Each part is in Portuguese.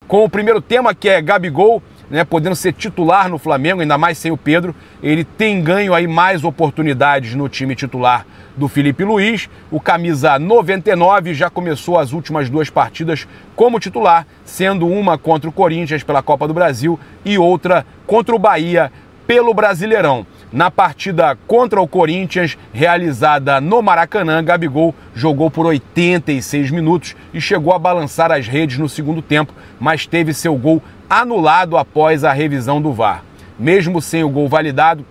com o primeiro tema, que é Gabigol, né, podendo ser titular no Flamengo, ainda mais sem o Pedro. Ele tem ganho aí mais oportunidades no time titular do Felipe Luiz. O camisa 99 já começou as últimas 2 partidas como titular, sendo uma contra o Corinthians pela Copa do Brasil e outra contra o Bahia pelo Brasileirão. Na partida contra o Corinthians, realizada no Maracanã, Gabigol jogou por 86 minutos e chegou a balançar as redes no segundo tempo, mas teve seu gol anulado após a revisão do VAR. Mesmo sem o gol validado,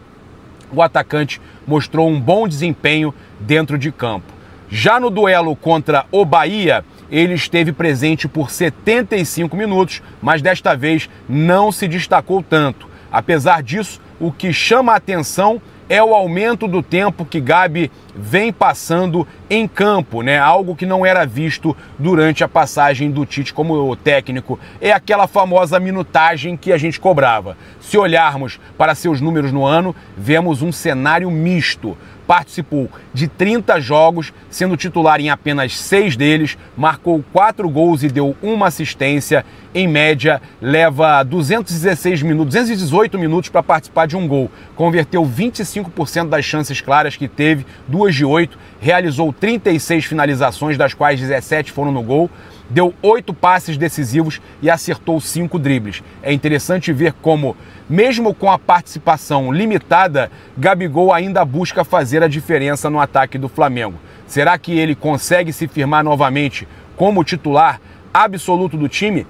o atacante mostrou um bom desempenho dentro de campo. Já no duelo contra o Bahia, ele esteve presente por 75 minutos, mas desta vez não se destacou tanto. Apesar disso, o que chama a atenção é o aumento do tempo que Gabi vem passando em campo, né? Algo que não era visto durante a passagem do Tite como técnico. É aquela famosa minutagem que a gente cobrava. Se olharmos para seus números no ano, vemos um cenário misto. Participou de 30 jogos, sendo titular em apenas 6 deles, marcou 4 gols e deu 1 assistência. Em média, leva 218 minutos para participar de um gol. Converteu 25% das chances claras que teve, 2 de 8, realizou 36 finalizações, das quais 17 foram no gol, deu 8 passes decisivos e acertou 5 dribles. É interessante ver como, mesmo com a participação limitada, Gabigol ainda busca fazer a diferença no ataque do Flamengo. Será que ele consegue se firmar novamente como titular absoluto do time?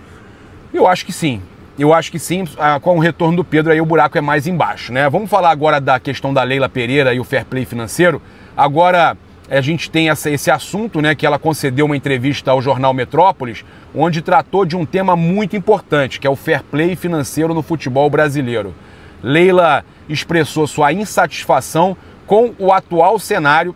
Eu acho que sim. Eu acho que sim, com o retorno do Pedro aí o buraco é mais embaixo, né? Vamos falar agora da questão da Leila Pereira e o fair play financeiro. Agora a gente tem esse assunto, né, que ela concedeu uma entrevista ao jornal Metrópolis, onde tratou de um tema muito importante, que é o fair play financeiro no futebol brasileiro. Leila expressou sua insatisfação com o atual cenário,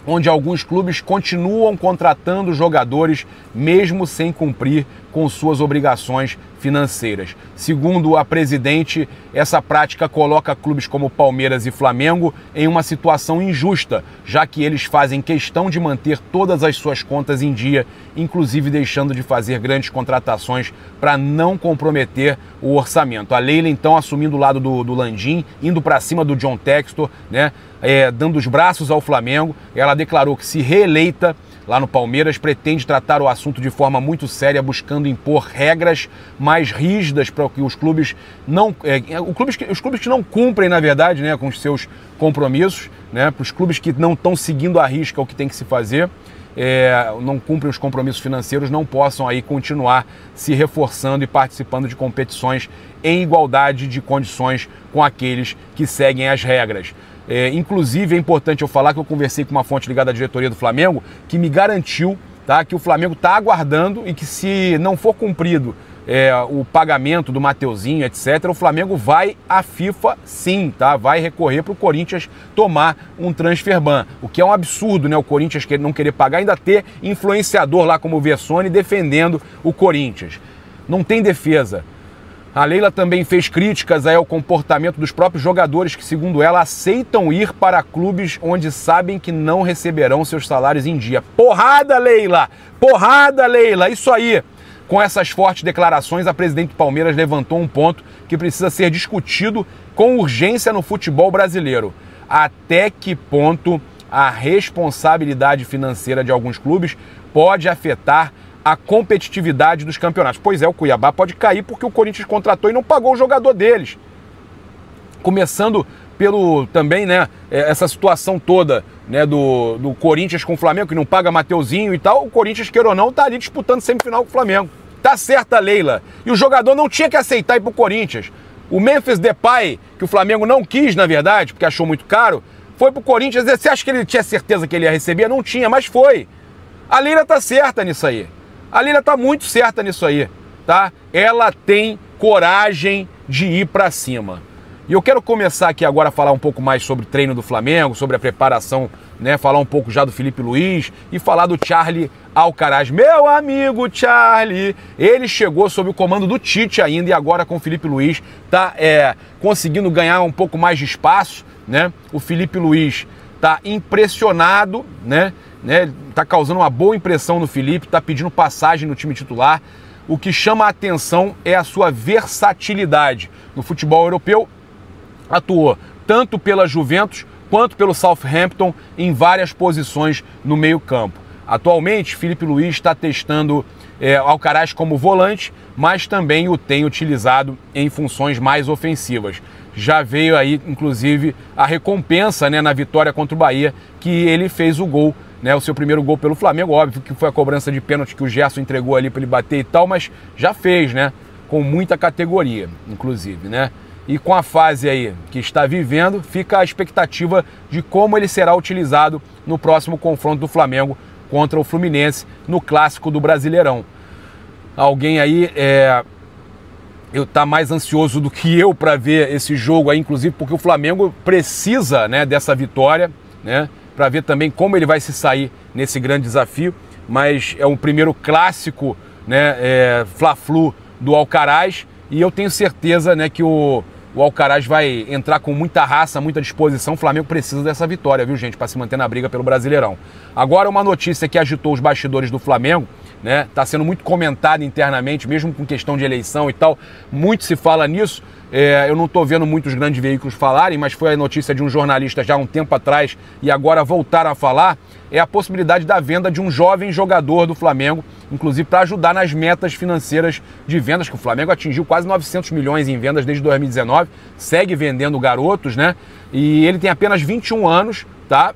onde alguns clubes continuam contratando jogadores mesmo sem cumprir com suas obrigações financeiras. Segundo a presidente, essa prática coloca clubes como Palmeiras e Flamengo em uma situação injusta, já que eles fazem questão de manter todas as suas contas em dia, inclusive deixando de fazer grandes contratações para não comprometer o orçamento. A Leila, então, assumindo o lado do Landim, indo para cima do John Textor, né, dando os braços ao Flamengo. Ela declarou que, se reeleita lá no Palmeiras, pretende tratar o assunto de forma muito séria, buscando impor regras mais rígidas para que os clubes não... os clubes que não cumprem, na verdade, né, com os seus compromissos, né, para os clubes que não estão seguindo à risca o que tem que se fazer, não cumprem os compromissos financeiros, não possam aí continuar se reforçando e participando de competições em igualdade de condições com aqueles que seguem as regras. Inclusive, é importante eu falar que eu conversei com uma fonte ligada à diretoria do Flamengo que me garantiu, tá, que o Flamengo está aguardando e que, se não for cumprido o pagamento do Mateuzinho, etc., o Flamengo vai à FIFA sim, tá? Vai recorrer para o Corinthians tomar um transfer ban, o que é um absurdo, né? O Corinthians não querer pagar, ainda ter influenciador lá como o Vessone defendendo o Corinthians. Não tem defesa. A Leila também fez críticas aí ao comportamento dos próprios jogadores que, segundo ela, aceitam ir para clubes onde sabem que não receberão seus salários em dia. Porrada, Leila! Porrada, Leila! Isso aí! Com essas fortes declarações, a presidente do Palmeiras levantou um ponto que precisa ser discutido com urgência no futebol brasileiro. Até que ponto a responsabilidade financeira de alguns clubes pode afetar a competitividade dos campeonatos? Pois é, o Cuiabá pode cair porque o Corinthians contratou e não pagou o jogador deles. Começando pelo também, né, essa situação toda, né, do Corinthians com o Flamengo, que não paga Mateuzinho e tal. O Corinthians, queira ou não, tá ali disputando semifinal com o Flamengo. Tá certa, Leila. E o jogador não tinha que aceitar ir pro Corinthians. O Memphis Depay, que o Flamengo não quis, na verdade, porque achou muito caro, foi pro Corinthians. Você acha que ele tinha certeza que ele ia receber? Não tinha, mas foi. A Leila tá certa nisso aí. A Leila tá muito certa nisso aí, tá? Ela tem coragem de ir para cima. E eu quero começar aqui agora a falar um pouco mais sobre o treino do Flamengo, sobre a preparação, né? Falar um pouco já do Felipe Luiz e falar do Charlie Alcaraz. Meu amigo Charlie, ele chegou sob o comando do Tite ainda e agora com o Felipe Luiz tá conseguindo ganhar um pouco mais de espaço, né? O Felipe Luiz tá impressionado, né? Tá causando uma boa impressão no Felipe, tá pedindo passagem no time titular. o que chama a atenção é a sua versatilidade. No futebol europeu, atuou tanto pela Juventus quanto pelo Southampton em várias posições no meio-campo. Atualmente, Filipe Luís está testando Alcaraz como volante, mas também o tem utilizado em funções mais ofensivas. Já veio aí, inclusive, a recompensa, né, na vitória contra o Bahia, que ele fez o gol, né, o seu primeiro gol pelo Flamengo. Óbvio que foi a cobrança de pênalti que o Gerson entregou ali para ele bater e tal, mas já fez, né, com muita categoria, inclusive, né? E com a fase aí que está vivendo, fica a expectativa de como ele será utilizado no próximo confronto do Flamengo contra o Fluminense no Clássico do Brasileirão. Alguém aí tá mais ansioso do que eu para ver esse jogo aí, inclusive porque o Flamengo precisa, né, dessa vitória, né, para ver também como ele vai se sair nesse grande desafio. Mas é um primeiro clássico, né, Fla-Flu do Alcaraz, e eu tenho certeza, né, que o Alcaraz vai entrar com muita raça, muita disposição. O Flamengo precisa dessa vitória, viu, gente, para se manter na briga pelo Brasileirão. Agora, uma notícia que agitou os bastidores do Flamengo, né, tá sendo muito comentada internamente, mesmo com questão de eleição e tal, muito se fala nisso. Eu não estou vendo muitos grandes veículos falarem, mas foi a notícia de um jornalista já há um tempo atrás e agora voltaram a falar, é a possibilidade da venda de um jovem jogador do Flamengo, inclusive para ajudar nas metas financeiras de vendas, que o Flamengo atingiu quase 900 milhões em vendas desde 2019, segue vendendo garotos, né? E ele tem apenas 21 anos, tá?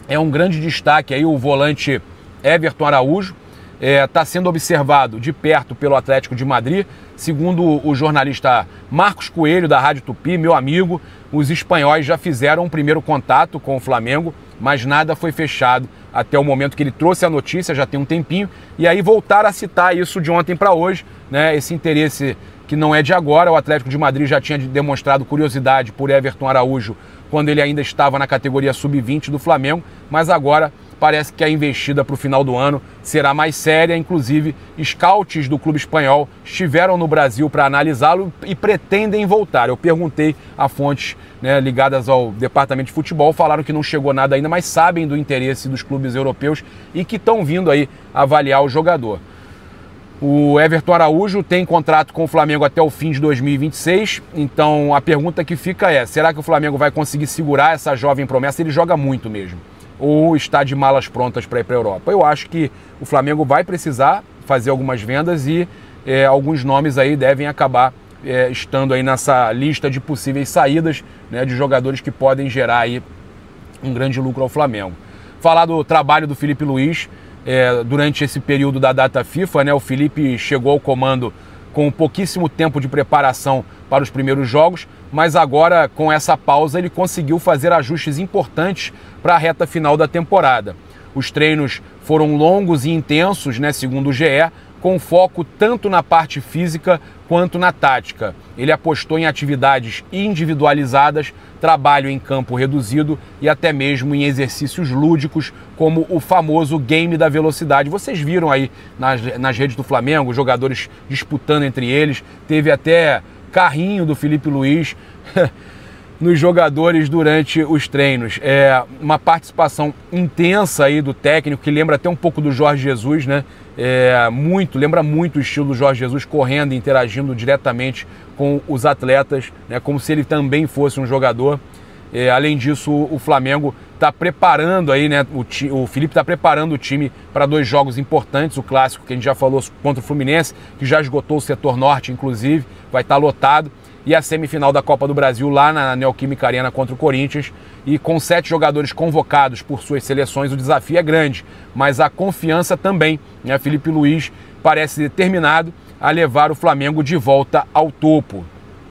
É um grande destaque aí o volante Everton Araújo. Está sendo observado de perto pelo Atlético de Madrid. Segundo o jornalista Marcos Coelho, da Rádio Tupi, meu amigo, os espanhóis já fizeram um primeiro contato com o Flamengo, mas nada foi fechado até o momento que ele trouxe a notícia, já tem um tempinho, e aí voltaram a citar isso de ontem para hoje, né? Esse interesse que não é de agora. O Atlético de Madrid já tinha demonstrado curiosidade por Everton Araújo quando ele ainda estava na categoria sub-20 do Flamengo, mas agora parece que a investida para o final do ano será mais séria. Inclusive, scouts do clube espanhol estiveram no Brasil para analisá-lo e pretendem voltar. Eu perguntei a fontes, né, ligadas ao departamento de futebol, falaram que não chegou nada ainda, mas sabem do interesse dos clubes europeus e que estão vindo aí avaliar o jogador. O Everton Araújo tem contrato com o Flamengo até o fim de 2026, então a pergunta que fica é, será que o Flamengo vai conseguir segurar essa jovem promessa? Ele joga muito mesmo, ou está de malas prontas para ir para a Europa? Eu acho que o Flamengo vai precisar fazer algumas vendas e alguns nomes aí devem acabar estando aí nessa lista de possíveis saídas, né, de jogadores que podem gerar aí um grande lucro ao Flamengo. Falar do trabalho do Filipe Luís durante esse período da data FIFA, né, o Filipe chegou ao comando com pouquíssimo tempo de preparação para os primeiros jogos, mas agora, com essa pausa, ele conseguiu fazer ajustes importantes para a reta final da temporada. Os treinos foram longos e intensos, né, segundo o GE, com foco tanto na parte física quanto na tática. Ele apostou em atividades individualizadas, trabalho em campo reduzido e até mesmo em exercícios lúdicos, como o famoso game da velocidade. Vocês viram aí nas redes do Flamengo, jogadores disputando entre eles, teve até carrinho do Filipe Luís nos jogadores durante os treinos. Uma participação intensa aí do técnico, que lembra até um pouco do Jorge Jesus, né? Lembra muito o estilo do Jorge Jesus, correndo e interagindo diretamente com os atletas, né? Como se ele também fosse um jogador. Além disso, o Flamengo está preparando aí, né? O Filipe está preparando o time para 2 jogos importantes, o clássico que a gente já falou contra o Fluminense, que já esgotou o setor norte, inclusive, vai estar lotado, e a semifinal da Copa do Brasil lá na Neoquímica Arena contra o Corinthians. E com 7 jogadores convocados por suas seleções, o desafio é grande, mas a confiança também, né? Filipe Luís parece determinado a levar o Flamengo de volta ao topo.